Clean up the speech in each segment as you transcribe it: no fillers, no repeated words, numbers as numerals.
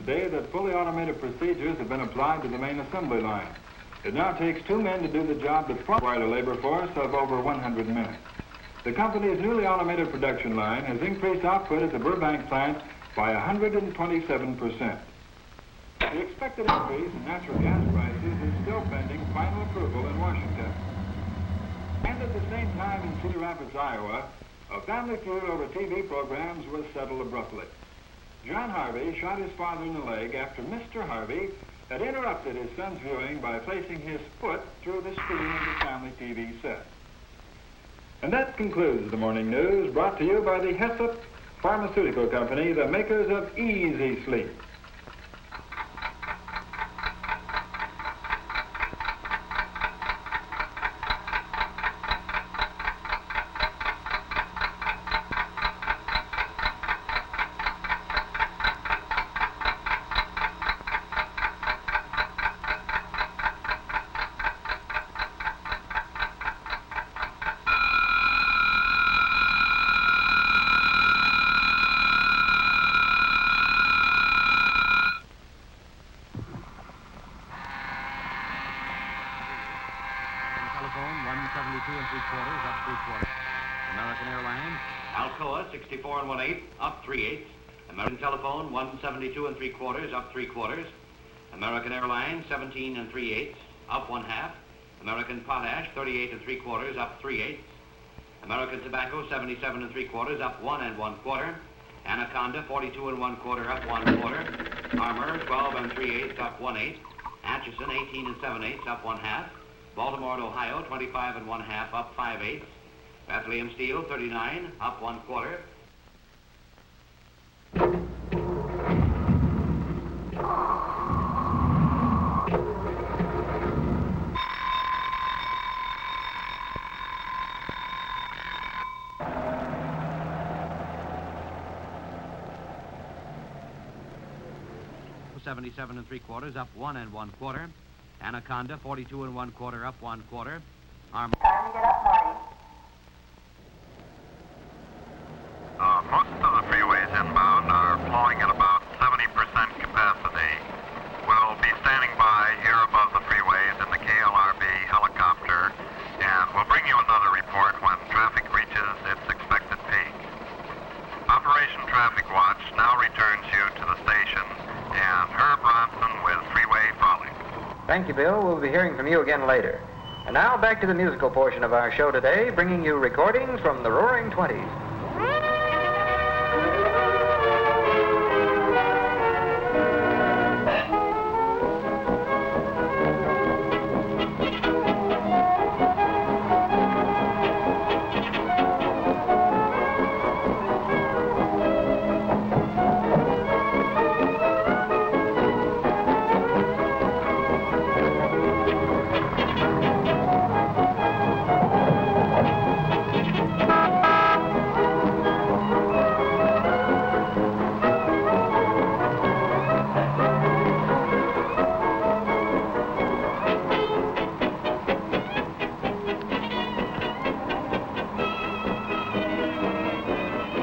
say that fully automated procedures have been applied to the main assembly line. It now takes 2 men to do the job that required a labor force of over 100 men. The company's newly automated production line has increased output at the Burbank plant by 127%. The expected increase in natural gas prices is still pending final approval in Washington. And at the same time in Cedar Rapids, Iowa, a family feud over TV programs was settled abruptly. John Harvey shot his father in the leg after Mr. Harvey had interrupted his son's viewing by placing his foot through the screen of the family TV set. And that concludes the morning news, brought to you by the Hessep Pharmaceutical Company, the makers of Easy Sleep. Telephone 172 3/4, up 3/4. American Airlines. Alcoa 64 1/8, up 3/8. American Telephone 172 3/4, up 3/4. American Airlines 17 3/8, up 1/2. American Potash 38 3/4, up 3/8. American Tobacco 77 3/4, up 1 1/4. Anaconda 42 1/4, up 1/4. Armour 12 3/8, up 1/8. Atchison 18 7/8, up 1/2. Baltimore and Ohio, 25 1/2, up 5/8. Bethlehem Steel, 39, up 1/4. $77 3/4, up 1 1/4. Anaconda, 42 1/4, up 1/4. Armour. Time to get up, Marty. Most of the freeways inbound are flowing at about 70% capacity. We'll be standing by here above the freeways in the KLRB helicopter, and we'll bring you another report when traffic reaches its expected peak. Operation Traffic Watch now returns you to the station, and Herb Ronson with Freeway Frolic. Thank you, Bill. We'll be hearing from you again later. And now back to the musical portion of our show today, bringing you recordings from the Roaring Twenties.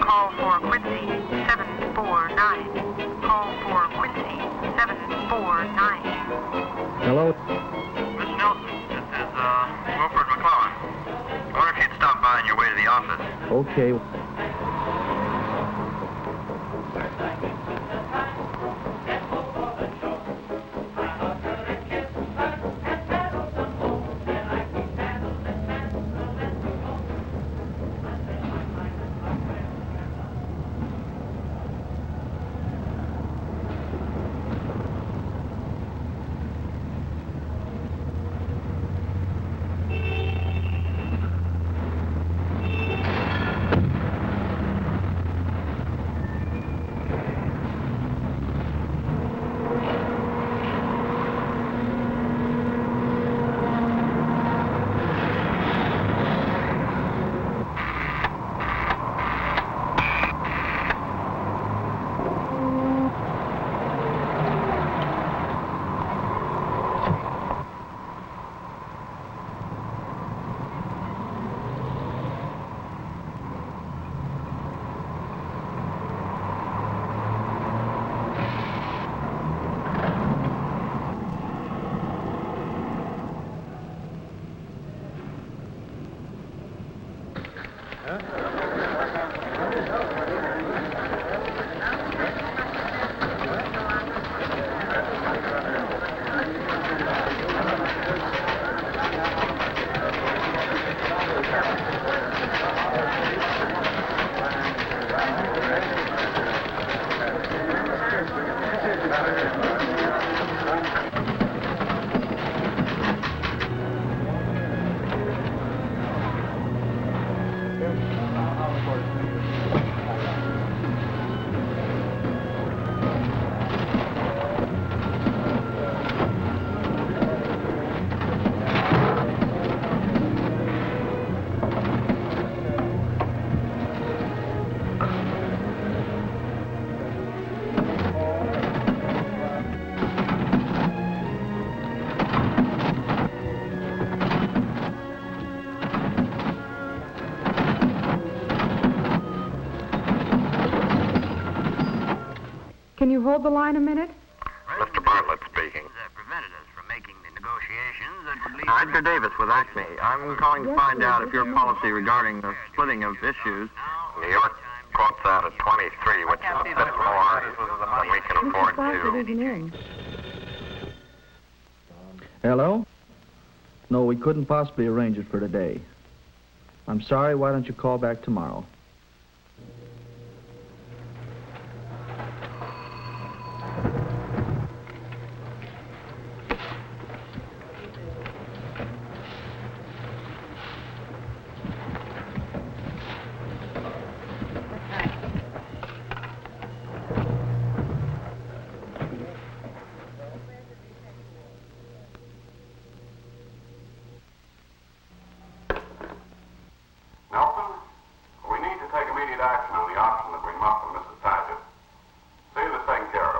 Call for Quincy 749. Call for Quincy 749. Hello? Miss Nelson, this is, Wilford McClellan. I wonder if you'd stop by on your way to the office. Okay. Can you hold the line a minute? Mr. Bartlett speaking. Prevented us from making the negotiations that would lead Edgar Davis with Acme. I'm calling to find out if your policy regarding the splitting of issues. New York quotes that at 23, which is a bit more than we can afford Bartlett to. isn't in. Hello? No, we couldn't possibly arrange it for today. I'm sorry, why don't you call back tomorrow? Nelson, we need to take immediate action on the option between Muff and Mrs. Paget. See that it's taken care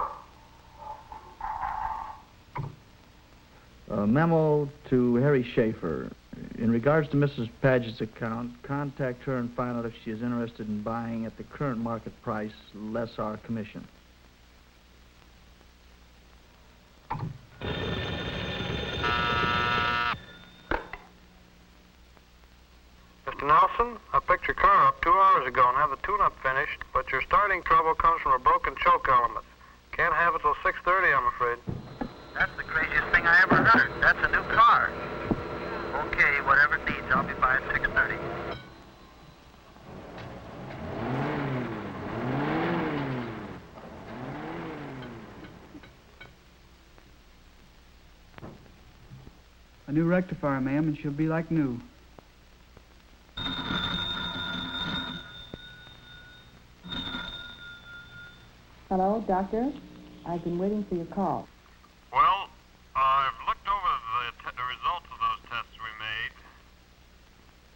of. A memo to Harry Schaefer. In regards to Mrs. Paget's account, contact her and find out if she is interested in buying at the current market price, less our commission. Mr. Nelson, I picked your car up 2 hours ago and have the tune-up finished, but your starting trouble comes from a broken choke element. Can't have it till 6:30, I'm afraid. That's the craziest thing I ever heard. That's a new car. Okay, whatever it needs, I'll be by at 6:30. A new rectifier, ma'am, and she'll be like new. Hello, doctor. I've been waiting for your call. Well, I've looked over the results of those tests we made.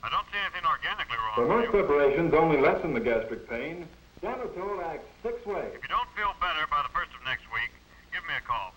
I don't see anything organically wrong For with most you. preparations only lessen the gastric pain, Danitol acts 6 ways. If you don't feel better by the first of next week, give me a call.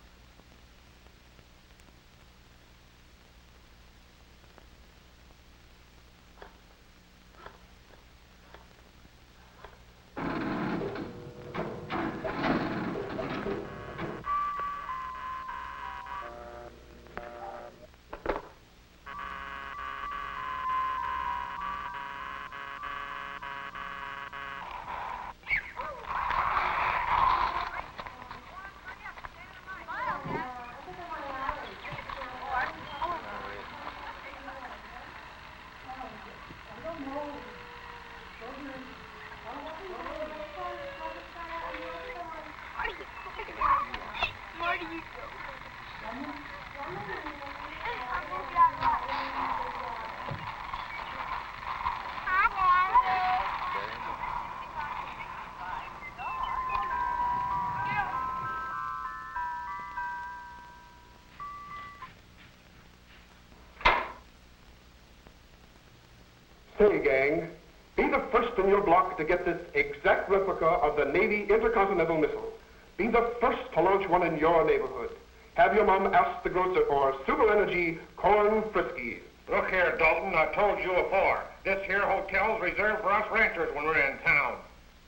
Say, gang, be the first in your block to get this exact replica of the Navy intercontinental missile. Be the first to launch one in your neighborhood. Have your mom ask the grocer for Super Energy Corn Friskies. Look here, Dalton, I told you before. This here hotel's reserved for us ranchers when we're in town.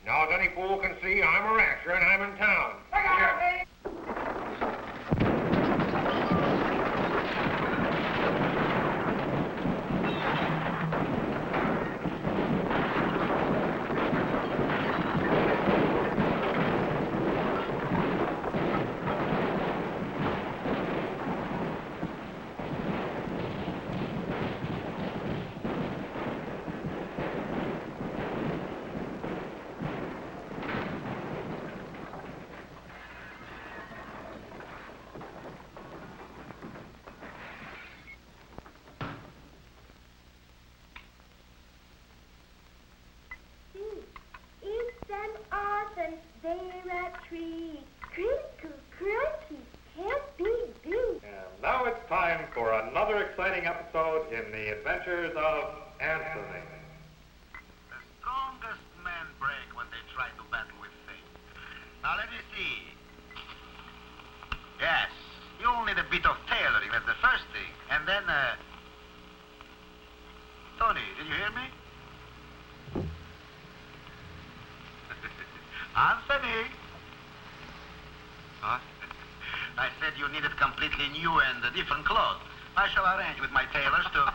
Now, as any fool can see, I'm a rancher and I'm in town. Here. episode in the adventures of Anthony. The strongest men break when they try to battle with fate. Now let me see. Yes, you'll need a bit of tailoring, that's the first thing. And then, Tony, did you hear me? Anthony? What? I said you needed completely new and different clothes. I shall arrange with my tailors to...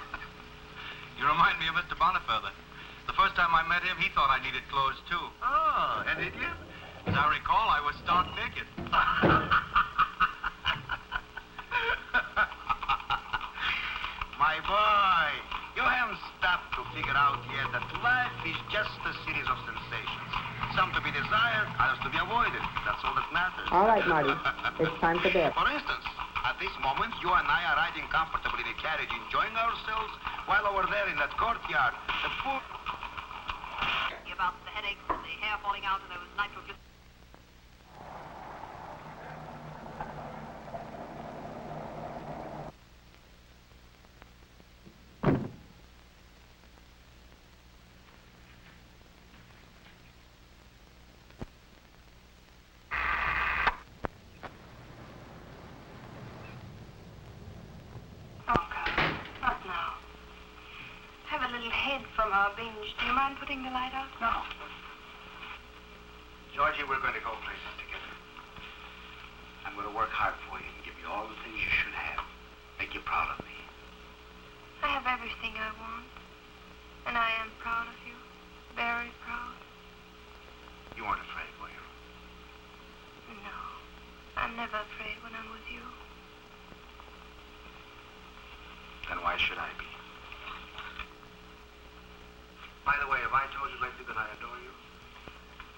You remind me of Mr. Bonifeather. The first time I met him, he thought I needed clothes, too. Oh, and did you? As I recall, I was stark naked. My boy, you haven't stopped to figure out yet that life is just a series of sensations. Some to be desired, others to be avoided. That's all that matters. All right, Marty. It's time for bed. For instance, at this moment, you and I are riding comfortably in a carriage, enjoying ourselves, while over there in that courtyard, the poor... About the headaches and the hair falling out and those nitroglycerin. Not now. Have a little head from our binge. Do you mind putting the light out? No. Georgie, we're going to go places together. I'm going to work hard for you and give you all the things you should have. Make you proud of me. I have everything I want. And I am proud of you. Very proud. You weren't afraid, were you? No. I'm never afraid when I'm with you. Then why should I be? By the way, have I told you lately that I adore you?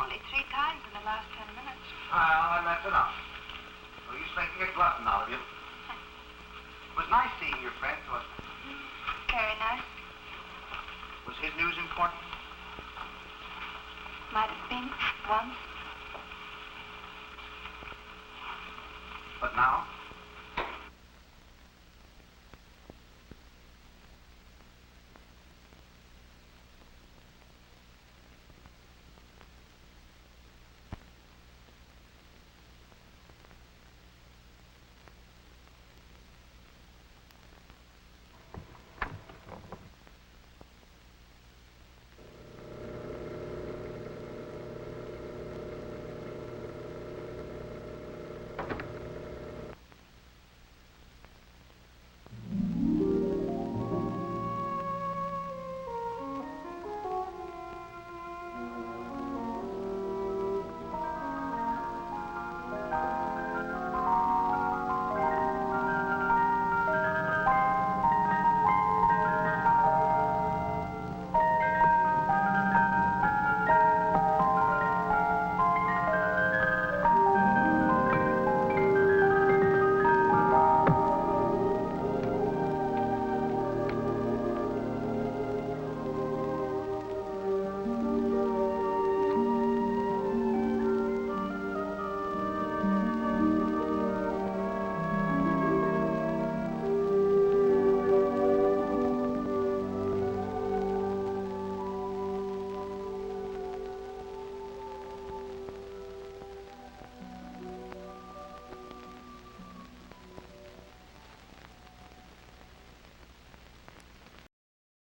Only 3 times in the last 10 minutes. Well, that's enough. No use making a glutton out of you. It was nice seeing your friend, wasn't it? Very nice. Was his news important? Might have been once.